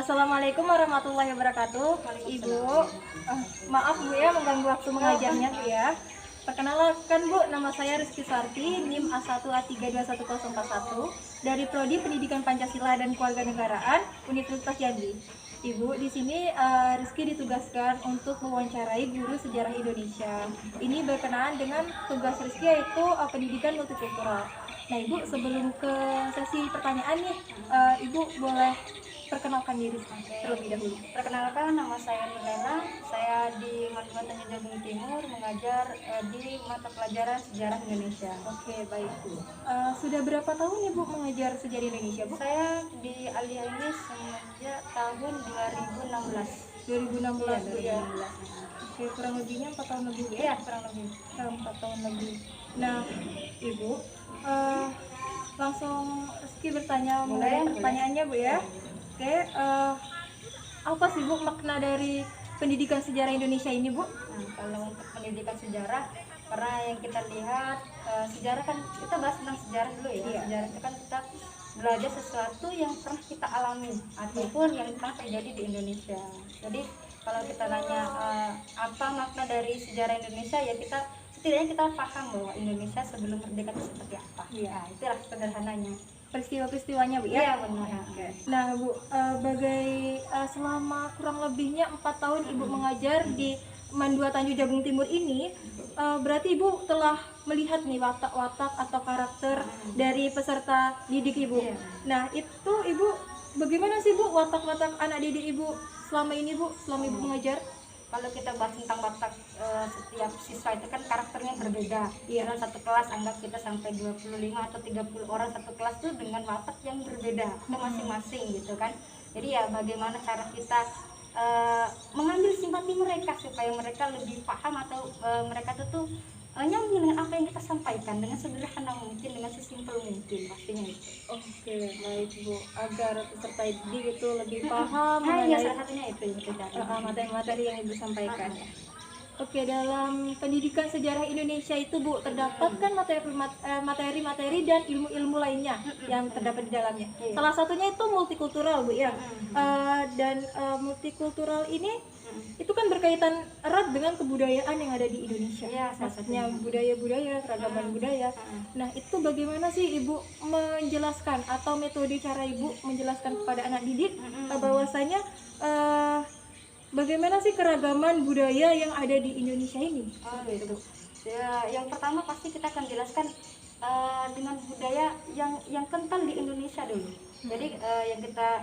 Assalamualaikum warahmatullahi wabarakatuh. Ibu, maaf Bu ya mengganggu waktu mengajarnya Bu ya. Perkenalkan Bu, nama saya Rizky Sarti, NIM A1A3211041 dari Prodi Pendidikan Pancasila dan Kewarganegaraan Universitas Jambi. Ibu, di sini Rizky ditugaskan untuk mewawancarai guru sejarah Indonesia. Ini berkenaan dengan tugas Rizky yaitu pendidikan multikultural. Nah Ibu, sebelum ke sesi pertanyaan nih, Ibu boleh perkenalkan diri terlebih dahulu. Perkenalkan, nama saya Nurlela. Saya di Madura Tanjung Jabung Timur mengajar di mata pelajaran sejarah Indonesia. Oke, baik Bu. Sudah berapa tahun Ibu mengajar sejarah Indonesia Bu? Saya di Alia ini semenjak tahun 2016. 2016 Bu ya. 2016. Oke, kurang lebihnya 4 tahun lebih Bu ya? Iya, kurang lebih. 4 tahun lebih. Nah, Ibu, langsung Rizky bertanya mengenai pertanyaannya Bu ya. Oke, apa sih Bu makna dari pendidikan sejarah Indonesia ini Bu? Nah, kalau untuk pendidikan sejarah, karena yang kita lihat sejarah kan kita bahas tentang sejarah dulu ya. Iya. Sejarah itu kan kita belajar sesuatu yang pernah kita alami ataupun yang pernah terjadi di Indonesia. Jadi kalau kita nanya apa makna dari sejarah Indonesia, ya kita setidaknya kita paham bahwa Indonesia sebelum merdeka itu seperti apa. Iya. Nah, itulah sederhananya. Peristiwa-peristiwanya Bu ya? Iya benar. Nah Bu, selama kurang lebihnya 4 tahun Ibu mengajar di Mandua Tanjung Jabung Timur ini, berarti Ibu telah melihat nih watak-watak atau karakter dari peserta didik Ibu. Iya. Nah itu Ibu, bagaimana sih Bu watak-watak anak didik Ibu selama ini Bu, selama Ibu mengajar? Kalau kita bahas tentang watak setiap siswa itu kan karakternya berbeda. Iya. Dalam satu kelas anggap kita sampai 25 atau 30 orang satu kelas tuh dengan watak yang berbeda itu masing-masing gitu kan. Jadi ya bagaimana cara kita mengambil simpati mereka supaya mereka lebih paham atau mereka tuh nyambung dengan apa yang kita sampaikan dengan sederhana mungkin, dengan sesimpel mungkin pastinya itu. Oke, baik Bu, agar peserta didik itu lebih paham Nah, mengenai ya salah satunya itu yang kita cari. materi-materi yang Ibu sampaikan. Oke, dalam pendidikan sejarah Indonesia itu Bu, terdapat kan materi-materi dan ilmu-ilmu lainnya yang terdapat di dalamnya. Iya. Salah satunya itu multikultural Bu ya. Dan multikultural ini itu kan berkaitan erat dengan kebudayaan yang ada di Indonesia. Iya, salah Maksudnya satunya. budaya-budaya, keragaman budaya. Nah, itu bagaimana sih Ibu menjelaskan atau metode cara Ibu menjelaskan kepada anak didik bahwasanya bagaimana sih keragaman budaya yang ada di Indonesia ini? Oh gitu. Ya, yang pertama pasti kita akan jelaskan dengan budaya yang kental di Indonesia dulu. Jadi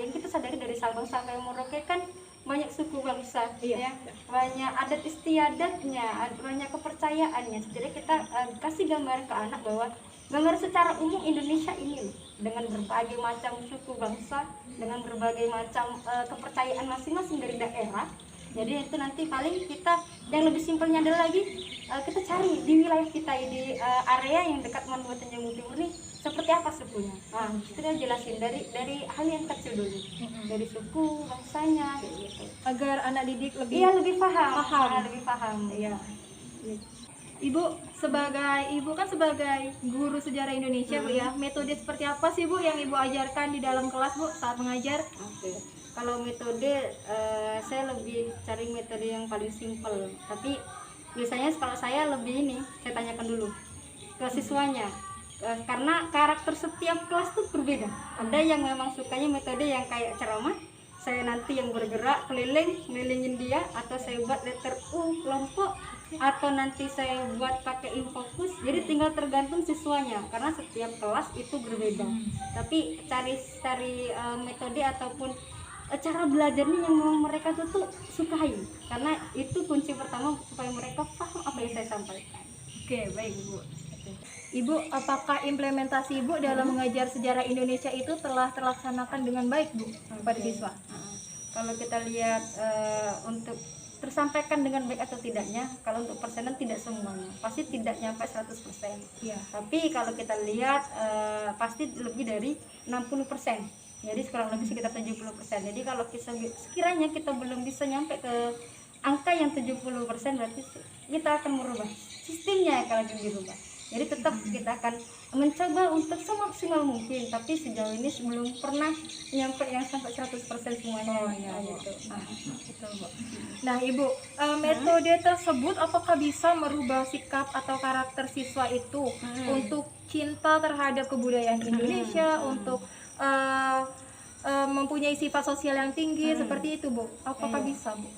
yang kita sadari dari Sabang sampai Merauke kan banyak suku bangsa, Iya. ya, banyak adat istiadatnya, banyak kepercayaannya. Jadi kita kasih gambaran ke anak bahwa gambar secara umum Indonesia ini loh, dengan berbagai macam suku bangsa, dengan berbagai macam kepercayaan masing-masing dari daerah. Jadi itu nanti paling kita yang lebih simpelnya adalah lagi kita cari di wilayah kita di area yang dekat Mandua Tanjung Timur ini seperti apa sukunya. Nah, kita jelasin dari hal yang kecil dulu, dari suku bangsanya gitu. Agar anak didik lebih Iya lebih paham. Lebih paham. Iya. Ibu kan sebagai guru sejarah Indonesia Bu ya. Metode seperti apa sih Bu yang Ibu ajarkan di dalam kelas Bu saat mengajar? Oke. Kalau metode saya lebih cari metode yang paling simpel. Tapi biasanya kalau saya lebih saya tanyakan dulu ke siswanya. Karena karakter setiap kelas tuh berbeda. Ada yang memang sukanya metode yang kayak ceramah. Saya nanti yang bergerak kelilingin dia, atau saya buat letter U kelompok, atau nanti saya buat pakai infokus. Jadi tinggal tergantung siswanya karena setiap kelas itu berbeda. Tapi cari metode ataupun cara belajarnya yang memang mereka tuh sukai, karena itu kunci pertama supaya mereka paham apa yang saya sampaikan. Oke, baik Bu. Ibu, apakah implementasi Ibu dalam mengajar sejarah Indonesia itu telah terlaksanakan dengan baik Bu kepada siswa? Kalau kita lihat untuk tersampaikan dengan baik atau tidaknya, kalau untuk persenan tidak semuanya, pasti tidak nyampe 100%. Iya. Tapi kalau kita lihat pasti lebih dari 60%. Jadi kurang lebih sekitar 70%. Jadi kalau sekiranya kita belum bisa nyampe ke angka yang 70%, berarti kita akan merubah sistemnya kalau dirubah. Jadi tetap kita akan mencoba untuk semaksimal mungkin, tapi sejauh ini belum pernah nyampe yang sampai 100% semuanya. Oh, iya, Bu. gitu. Betul, Bu. Nah, Ibu, metode tersebut apakah bisa merubah sikap atau karakter siswa itu untuk cinta terhadap kebudayaan Indonesia, untuk mempunyai sifat sosial yang tinggi seperti itu, Bu? Apakah Iya. bisa, Bu?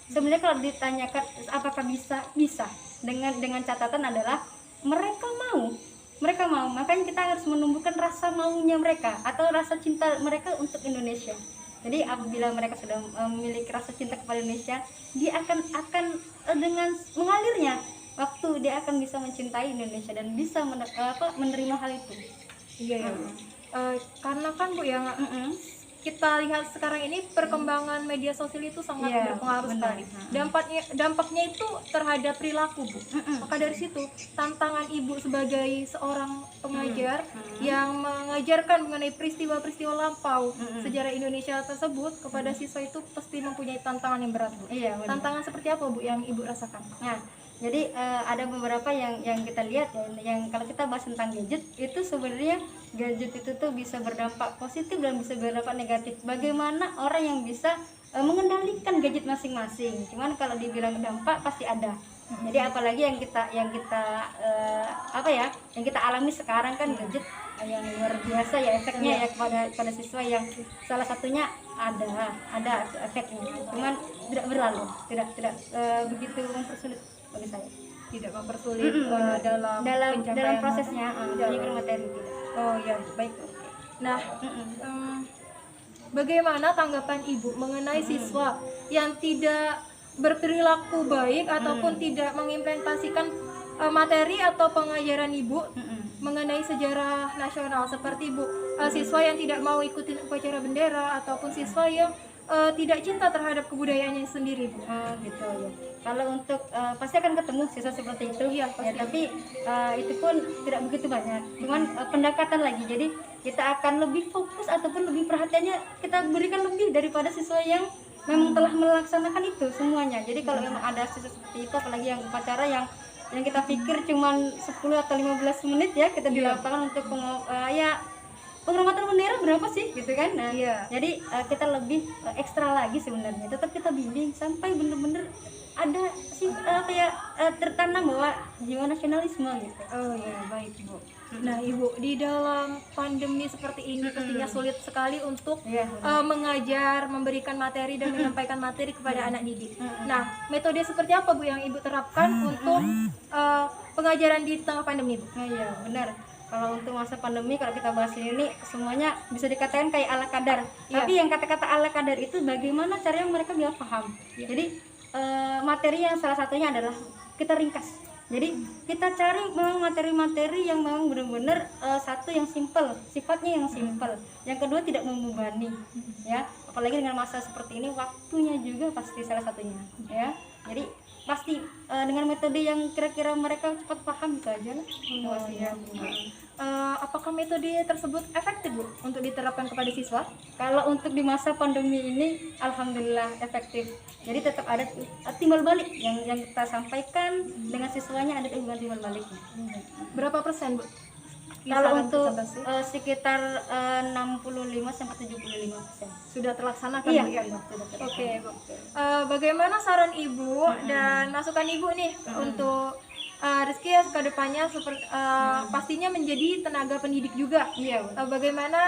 Sebenarnya kalau ditanyakan apakah bisa dengan catatan adalah mereka mau, makanya kita harus menumbuhkan rasa maunya mereka atau rasa cinta mereka untuk Indonesia. Jadi apabila mereka sudah memiliki rasa cinta kepada Indonesia, dia akan dengan mengalirnya waktu dia akan bisa mencintai Indonesia dan bisa menerima hal itu. Iya, ya, Bu. Karena kan, Bu, yang kita lihat sekarang ini perkembangan media sosial itu sangat Iya, berpengaruh benar. sekali. Dampaknya itu terhadap perilaku, Bu. Maka dari situ tantangan Ibu sebagai seorang pengajar yang mengajarkan mengenai peristiwa-peristiwa lampau sejarah Indonesia tersebut kepada siswa itu pasti mempunyai tantangan yang berat, Bu. Iya, benar. Tantangan seperti apa, Bu, yang Ibu rasakan? Nah, jadi ada beberapa yang kita lihat ya, yang kalau kita bahas tentang gadget itu sebenarnya gadget itu tuh bisa berdampak positif dan bisa berdampak negatif. Bagaimana orang yang bisa mengendalikan gadget masing-masing. Cuman kalau dibilang dampak pasti ada. Jadi apalagi yang kita yang kita alami sekarang kan gadget yang luar biasa ya efeknya ya kepada siswa, yang salah satunya ada efeknya. Cuman tidak berlalu, tidak begitu mempersulit bagi saya. Tidak mempersulit dalam dalam pencapaian prosesnya penyiapan materi tidak. Oh ya, baik. Nah, bagaimana tanggapan Ibu mengenai siswa yang tidak berperilaku baik ataupun tidak mengimplementasikan materi atau pengajaran Ibu mengenai sejarah nasional, seperti Bu, siswa yang tidak mau ikutin upacara bendera ataupun siswa yang tidak cinta terhadap kebudayaannya sendiri, Bu? Gitu ya. Kalau untuk pasti akan ketemu siswa seperti itu Iya, ya, pasti. tapi itu pun tidak begitu banyak. Cuman pendekatan lagi. Jadi kita akan lebih fokus ataupun lebih perhatiannya kita berikan lebih daripada siswa yang memang telah melaksanakan itu semuanya. Jadi kalau memang ada siswa seperti itu, apalagi yang upacara yang kita pikir cuman 10 atau 15 menit ya kita di lapangan untuk penghormatan bendera berapa sih gitu kan. Nah, jadi kita lebih ekstra lagi sebenarnya, tetap kita bimbing sampai bener-bener ada tertanam bahwa jiwa nasionalisme gitu. Oh ya, baik, Bu. Nah, Ibu, di dalam pandemi seperti ini pastinya sulit sekali untuk mengajar, memberikan materi dan menyampaikan materi kepada anak didik. Nah, metode seperti apa, Bu, yang Ibu terapkan untuk pengajaran di tengah pandemi, Bu? Iya, benar. Kalau untuk masa pandemi, kalau kita bahas ini semuanya bisa dikatakan kayak ala kadar. Tapi yang kata-kata ala kadar itu bagaimana caranya mereka biar paham. Jadi materi yang salah satunya adalah kita ringkas. Jadi kita cari memang materi-materi yang memang benar-benar satu yang simple, sifatnya yang simple. Yang kedua tidak membebani, ya. Apalagi dengan masa seperti ini, waktunya juga pasti salah satunya, ya. Jadi pasti dengan metode yang kira-kira mereka cepat paham itu aja lah. Apakah metode tersebut efektif, Bu, untuk diterapkan kepada siswa? Kalau untuk di masa pandemi ini, alhamdulillah efektif. Jadi tetap ada timbal balik yang kita sampaikan dengan siswanya, ada timbal baliknya. Berapa persen, Bu? Kalau Kisaran untuk persentase? sekitar 65-75%. Sudah terlaksanakan, Iya, Bu, ya? sudah terlaksana. Oke, Bu. Bagaimana saran Ibu dan masukan Ibu nih untuk Rizky ya ke depannya pastinya menjadi tenaga pendidik juga. Iya, Bu. Bagaimana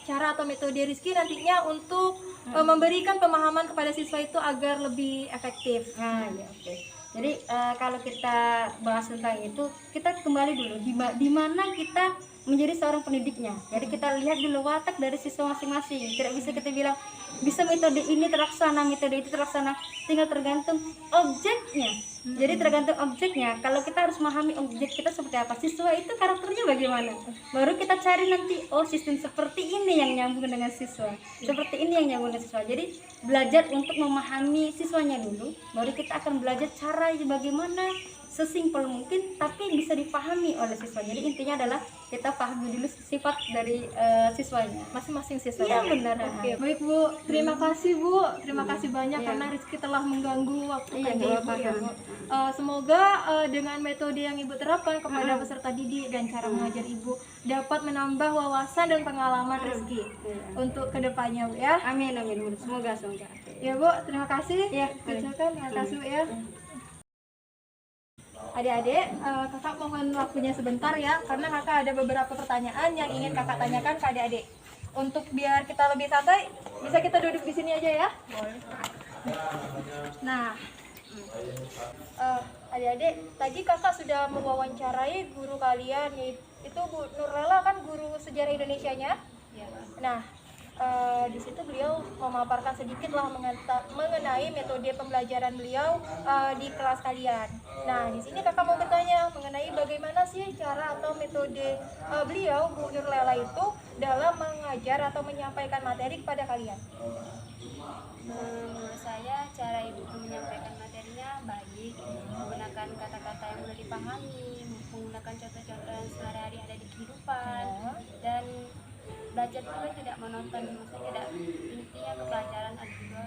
cara atau metode Rizky nantinya untuk memberikan pemahaman kepada siswa itu agar lebih efektif? Nah, ya, oke. Jadi kalau kita bahas tentang itu, kita kembali dulu di mana kita menjadi seorang pendidiknya. Jadi kita lihat dulu watak dari siswa masing-masing. Tidak bisa kita bilang bisa metode ini terlaksana, metode itu terlaksana, tinggal tergantung objeknya. Jadi tergantung objeknya. Kalau kita harus memahami objek kita seperti apa, siswa itu karakternya bagaimana, baru kita cari nanti, oh sistem seperti ini yang nyambung dengan siswa, seperti ini yang nyambung dengan siswa. Jadi belajar untuk memahami siswanya dulu, baru kita akan belajar cara bagaimana sesimpel mungkin tapi bisa dipahami oleh siswa. Jadi intinya adalah kita pahami dulu sifat dari siswanya, masing-masing siswa. Iya benar. Oke, baik Bu, terima kasih Bu, terima kasih banyak Iya. karena Rizky telah mengganggu waktu Iya, kerja nggak Ibu apa-apa. ya Bu. Semoga dengan metode yang Ibu terapkan kepada peserta didik dan cara mengajar Ibu dapat menambah wawasan dan pengalaman Rizky Iya. untuk kedepannya Bu ya. Amin amin. Semoga. Ya Bu, terima kasih. Iya, Ucapkan terima kasih Bu ya. Adik-adik, kakak mohon waktunya sebentar ya, karena kakak ada beberapa pertanyaan yang ingin kakak tanyakan ke adik-adik. Untuk biar kita lebih santai, bisa kita duduk di sini aja ya. Nah, adik-adik, tadi kakak sudah mewawancarai guru kalian, yaitu Bu Nurlela kan guru sejarah Indonesianya. Nah, di situ beliau memaparkan sedikit lah mengenai metode pembelajaran beliau di kelas kalian. Nah, di sini kakak mau bertanya mengenai bagaimana sih cara atau metode beliau Bu Nurlela itu dalam mengajar atau menyampaikan materi kepada kalian. Menurut saya cara ibu menyampaikan materinya baik, menggunakan kata-kata yang mudah dipahami, menggunakan contoh-contoh yang sehari-hari ada di kehidupan, dan belajar juga tidak monoton, maksudnya tidak intinya ke pelajaran, ada juga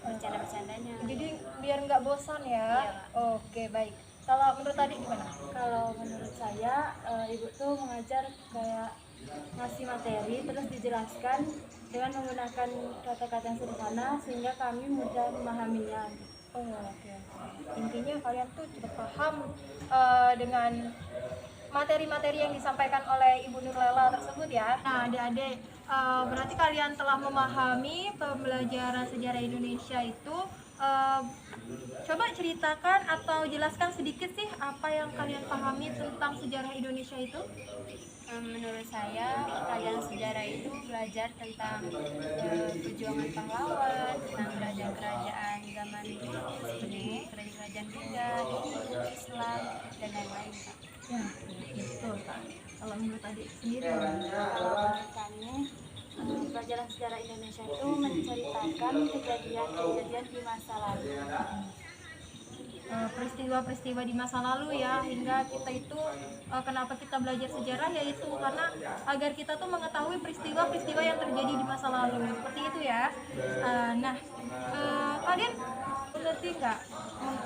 bercanda-bercandanya. Jadi biar nggak bosan ya. Oke, baik. Kalau menurut adik gimana? Kalau menurut saya ibu tuh mengajar kayak ngasih materi terus dijelaskan dengan menggunakan kata-kata yang sederhana sehingga kami mudah memahaminya. Oke. Intinya kalian tuh cukup paham dengan materi-materi yang disampaikan oleh Ibu Nurlela tersebut ya. Nah, adik-adik, berarti kalian telah memahami pembelajaran sejarah Indonesia itu. Coba ceritakan atau jelaskan sedikit sih apa yang kalian pahami tentang sejarah Indonesia itu. Menurut saya pelajaran sejarah itu belajar tentang perjuangan pahlawan, tentang kerajaan-kerajaan zaman dulu seperti kerajaan Buddha, Hindu, Islam, dan lain-lain, Kak. Ya, betul Kak. Kalau menurut adik sendiri, Kalau menurut kami, pelajaran sejarah Indonesia itu menceritakan kejadian-kejadian di masa lalu. peristiwa-peristiwa di masa lalu ya, hingga kita itu kenapa kita belajar sejarah, yaitu karena agar kita tuh mengetahui peristiwa-peristiwa yang terjadi di masa lalu seperti itu ya. Nah, kalian mengerti nggak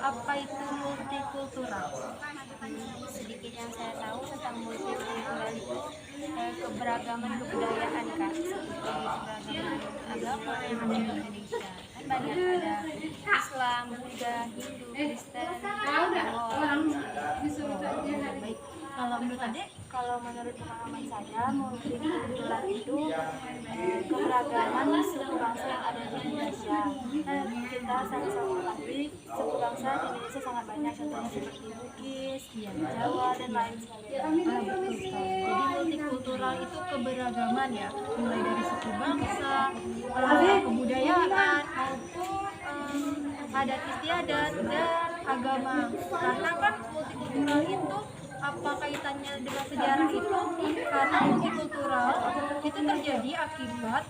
apa itu multikultural? Sedikit yang saya tahu tentang multikultural itu keberagaman kebudayaan, Kak, seperti keberagaman agama yang ada di Indonesia. Kan banyak, ada Islam, Buddha, Hindu, Kristen, Tionghoa. Baik, kalau menurut adik? Kalau menurut pengalaman saya, multikultural itu keberagaman suku bangsa yang ada di Indonesia. Dan kita sama-sama mengetahui suku bangsa di Indonesia sangat banyak, contohnya seperti Bugis, Jawa, dan lain sebagainya. Betul sekali. Jadi multikultural itu keberagaman ya, mulai dari suku bangsa, kebudayaan maupun adat istiadat dan agama. Karena kan multikultural itu apa kaitannya dengan sejarah itu? Karena multikultural itu terjadi akibat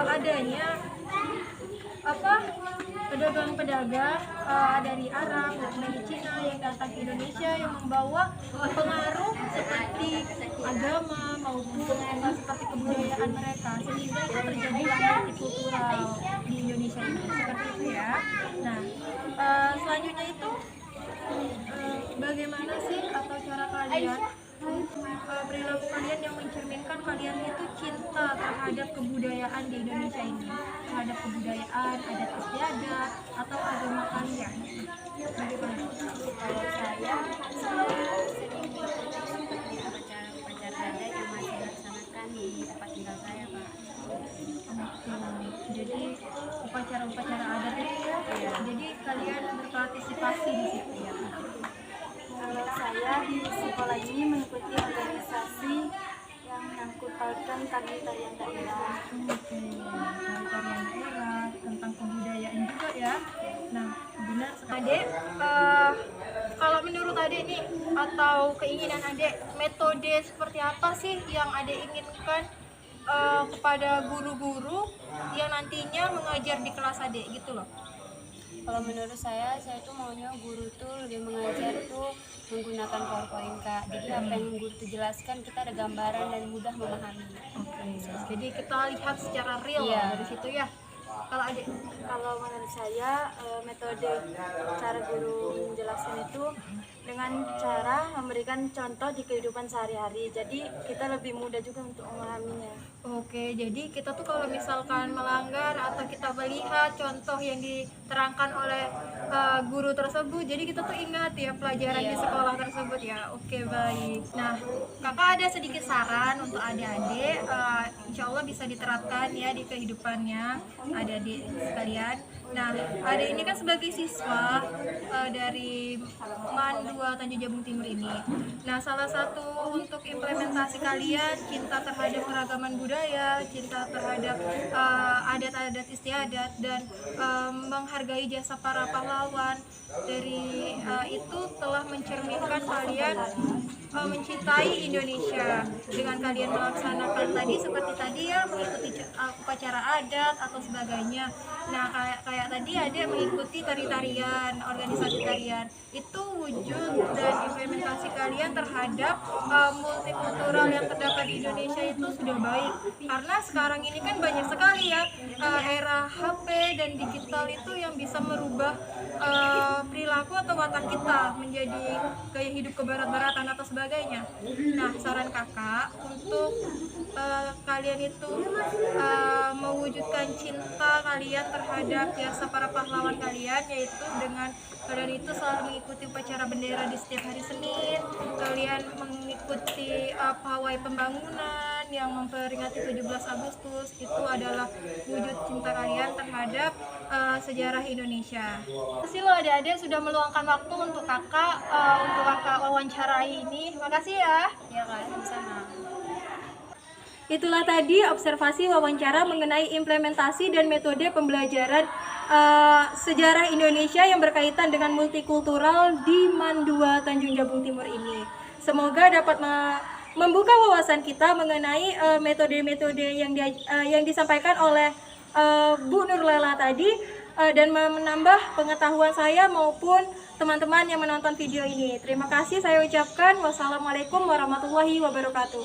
adanya pedagang-pedagang dari Arab dan dari Cina yang datang ke Indonesia yang membawa pengaruh seperti agama maupun seperti kebudayaan mereka, sehingga itu terjadilah multikultural di Indonesia ini seperti itu ya. Nah, selanjutnya itu bagaimana sih atau cara kalian perilaku kalian yang mencerminkan kalian itu cinta terhadap kebudayaan di Indonesia ini, terhadap kebudayaan, adat istiadat atau agama kalian? Bagaimana? Kalau saya sering mengikuti seperti upacara-upacara adat yang masih dilaksanakan di tempat tinggal saya, Pak. Jadi upacara-upacara adat itu ya, jadi kalian berpartisipasi di situ ya. Kalau saya di sekolah ini mengikuti organisasi yang menyangkut pautkan tarian daerah. Oke, tarian daerah tentang kebudayaan juga ya. Nah, benar sekali. Adek, kalau menurut adek nih atau keinginan adek, metode seperti apa sih yang adek inginkan kepada guru-guru yang nantinya mengajar di kelas adek gitu loh? Kalau menurut saya tuh maunya guru tuh lebih mengajar tuh menggunakan PowerPoint Kak. Jadi apa yang guru tuh jelaskan kita ada gambaran dan mudah memahami. Jadi kita lihat secara real Iya. dari situ ya. Kalau adik, Kalau menurut saya metode cara guru menjelaskan itu dengan cara memberikan contoh di kehidupan sehari-hari. Jadi kita lebih mudah juga untuk memahaminya. oke, jadi kita tuh kalau misalkan melanggar atau kita melihat contoh yang diterangkan oleh guru tersebut, jadi kita tuh ingat ya pelajaran di sekolah tersebut ya. Oke, baik. Nah, kakak ada sedikit saran untuk adik-adik, insya Allah bisa diterapkan ya di kehidupannya adik-adik sekalian. Nah, adik ini kan sebagai siswa dari MAN 2 Tanjung Jabung Timur ini. Nah, salah satu untuk implementasi kalian cinta terhadap keragaman budaya, cinta terhadap adat-adat istiadat, dan menghargai jasa para pahlawan dari itu telah mencerminkan kalian mencintai Indonesia dengan kalian melaksanakan tadi seperti tadi ya, mengikuti upacara adat atau sebagainya. Nah, kayak tadi ada mengikuti tari-tarian, organisasi tarian, itu wujud dan implementasi kalian terhadap multikultural yang terdapat di Indonesia itu sudah baik, karena sekarang ini kan banyak sekali ya era HP dan digital itu yang bisa merubah perilaku atau watak kita menjadi gaya hidup kebarat-baratan atau sebagainya. Nah, saran kakak untuk kalian itu mewujudkan cinta kalian terhadap jasa para pahlawan kalian, yaitu dengan kalian itu selalu mengikuti upacara bendera di setiap hari Senin, kalian mengikuti pawai pembangunan yang memperingati 17 Agustus, itu adalah wujud cinta kalian terhadap sejarah Indonesia. Terima kasih loh adik-adik sudah meluangkan waktu untuk kakak wawancarai ini. Makasih ya. Ya Kak, sama-sama. Itulah tadi observasi wawancara mengenai implementasi dan metode pembelajaran sejarah Indonesia yang berkaitan dengan multikultural di MAN 2 Tanjung Jabung Timur ini. Semoga dapat membuka wawasan kita mengenai metode-metode yang disampaikan oleh Bu Nurlela tadi, dan menambah pengetahuan saya maupun teman-teman yang menonton video ini. Terima kasih saya ucapkan. Wassalamualaikum warahmatullahi wabarakatuh.